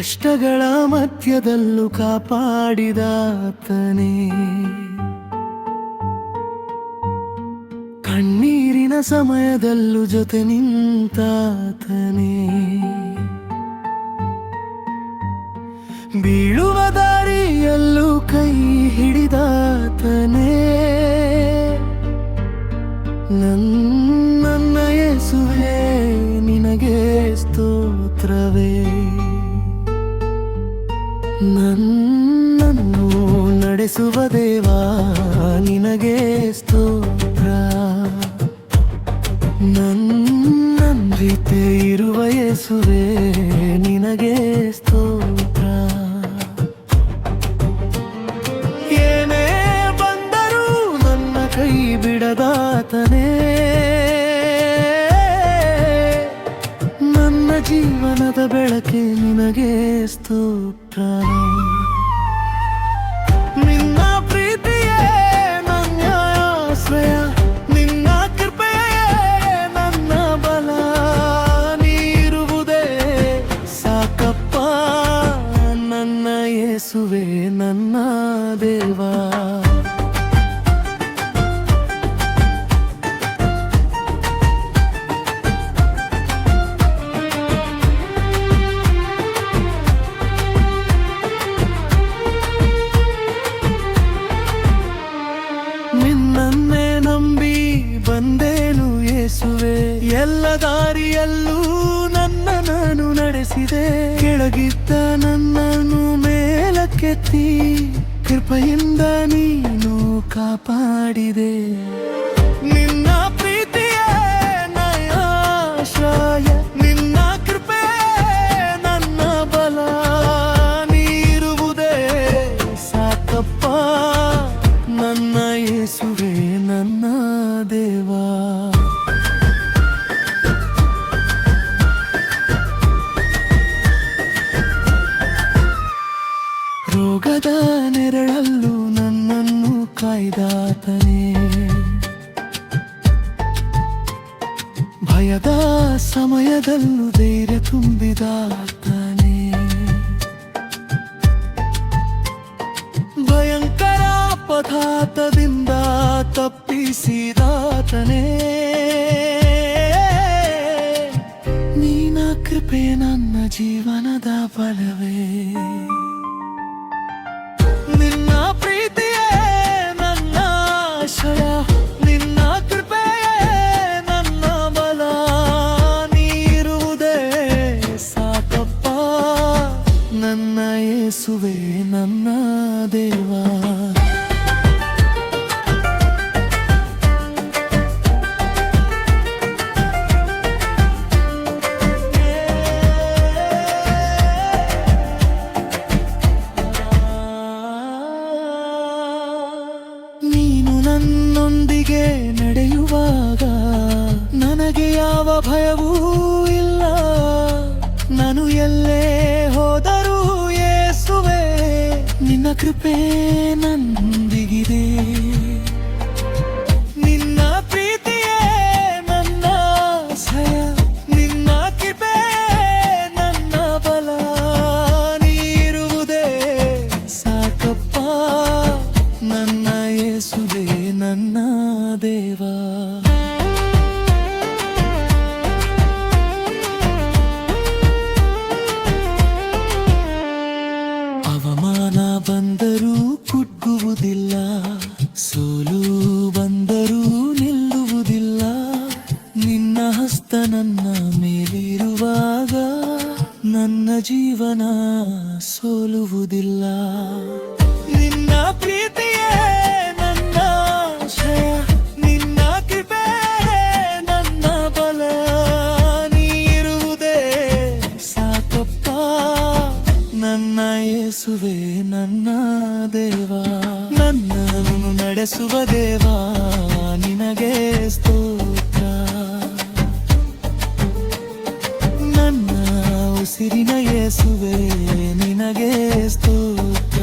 ಕಷ್ಟಗಳ ಮಧ್ಯದಲ್ಲೂ ಕಾಪಾಡಿದಾತನೇ, ಕಣ್ಣೀರಿನ ಸಮಯದಲ್ಲೂ ಜೊತೆ ನಿಂತಾತನೇ, ಬೀಳುವ ದಾರಿಯಲ್ಲೂ ಕೈ ಹಿಡಿದಾತನೇ, ನನ್ನ ಯೇಸುವೇ ನಿನಗೆ ಸ್ತೋತ್ರವೇ. ನನ್ನನ್ನು ನಡೆಸುವ ದೇವಾ ನಿನಗೆ ಸ್ತೋತ್ರ, ನನ್ನಂದಿತೆ ಇರುವ ಯೇಸುವೇ ನಿನಗೆ ಸ್ತೋತ್ರ. ಏನೇ ಬಂದರೂ ನನ್ನ ಕೈ ಬಿಡದಾತನೇ, ನನ್ನ ಜೀವನದ ಬೆಳಕೆ ನಿನಗೆ ಸ್ತೋತ್ರ. ನಿನ್ನ ಪ್ರೀತಿಯೇ ನನ್ನ ಆಶ್ರಯ, ನಿನ್ನ ಕೃಪೆಯೇ ನನ್ನ ಬಲ, ನೀರುವುದೇ ಸಾಕಪ್ಪ ನನ್ನ ಯೇಸುವೇ ನನ್ನ ದೇವಾ. ನಿನ್ನನ್ನೇ ನಂಬಿ ಬಂದೇನು ಯೇಸುವೆ, ಎಲ್ಲ ದಾರಿಯಲ್ಲೂ ನಾನು ನಡೆಸಿದೆ, ಕೆಳಗಿದ್ದ ನನ್ನನ್ನು ಮೇಲಕ್ಕೆತ್ತಿ ಕೃಪೆಯಿಂದ ನೀನು ಕಾಪಾಡಿದೆ. ನಿನ್ನ ಪ್ರೀತಿಯೇ ನನ್ನ ಆಶ್ರಯ, ನಿನ್ನ ಕೃಪೆಯೇ ನನ್ನ ಬಲ, ನೀರುವುದೇ ಸಾಕಪ್ಪ ನನ್ನ ಯೇಸುವೇ ನನ್ನ ದೇವಾ. ರೋಗದ ನೆರಳಲ್ಲೂ ನನ್ನನ್ನು ಕಾಯ್ದಾತನೇ, ಭಯದ ಸಮಯದಲ್ಲೂ ಧೈರ್ಯ ತುಂಬಿದಾತನೇ, ಭಯಂಕರ ಅಪಘಾತದಿಂದ ತಪ್ಪಿಸಿದಾತನೇ, ನಿನ್ನ ಕೃಪೆ ನನ್ನ ಜೀವನದ ಬಲವೇ. ನಿನ್ನ ಪ್ರೀತಿಯೇ ನನ್ನ ಆಶ್ರಯ, ನಿನ್ನ ಕೃಪೆಯೇ ನನ್ನ ಬಲ, ನೀರುವುದೇ ಸಾಕಪ್ಪ ನನ್ನ ಯೇಸುವೇ ನನ್ನ ದೇವಾ. ನೀನು ನನ್ನೊಂದಿಗೆ ನಡೆಯುವಾಗ ನನಗೆ ಯಾವ ಭಯವೂ ಇಲ್ಲ, ನಾನು ಎಲ್ಲೇ ಹೋದರೂ ಯೇಸುವೇ ನಿನ್ನ ಕೃಪೆ ನನ್ನೊಂದಿಗಿದೆ. ನಿನ್ನ ಪ್ರೀತಿಯೇ ನನ್ನ ಆಶ್ರಯ, ನಿನ್ನ ಕೃಪೆಯೇ ನನ್ನ ಬಲ, ನೀರುವುದೇ ಸಾಕಪ್ಪ ನನ್ನ ಯೇಸುವೇ ನನ್ನ ದೇವಾ. ಅವಮಾನ ಬಂದರೂ ಕುಗ್ಗುವುದಿಲ್ಲ, ಸೋಲು ಬಂದರೂ ನಿಲ್ಲುವುದಿಲ್ಲ, ನಿನ್ನ ಹಸ್ತ ನನ್ನ ಮೇಲಿರುವಾಗ ನನ್ನ ಜೀವನ ಸೋಲುವುದಿಲ್ಲ. ನಿನ್ನ ಪ್ರೀತಿಯೇ ನನ್ನ ಆಶ್ರಯ, ನಿನ್ನ ಕೃಪೆಯೇ ನನ್ನ ಬಲ, ನೀರುವುದೇ ಸಾಕಪ್ಪ ನನ್ನ ಯೇಸುವೇ ನನ್ನ ದೇವಾ. ನನ್ನನ್ನು ನಡೆಸುವ ದೇವಾ ನಿನಗೆ ಸ್ತೋತ್ರ, ನನ್ನ ಉಸಿರಿನ ಯೇಸುವೇ ನಿನಗೆ ಸ್ತೋತ್ರ.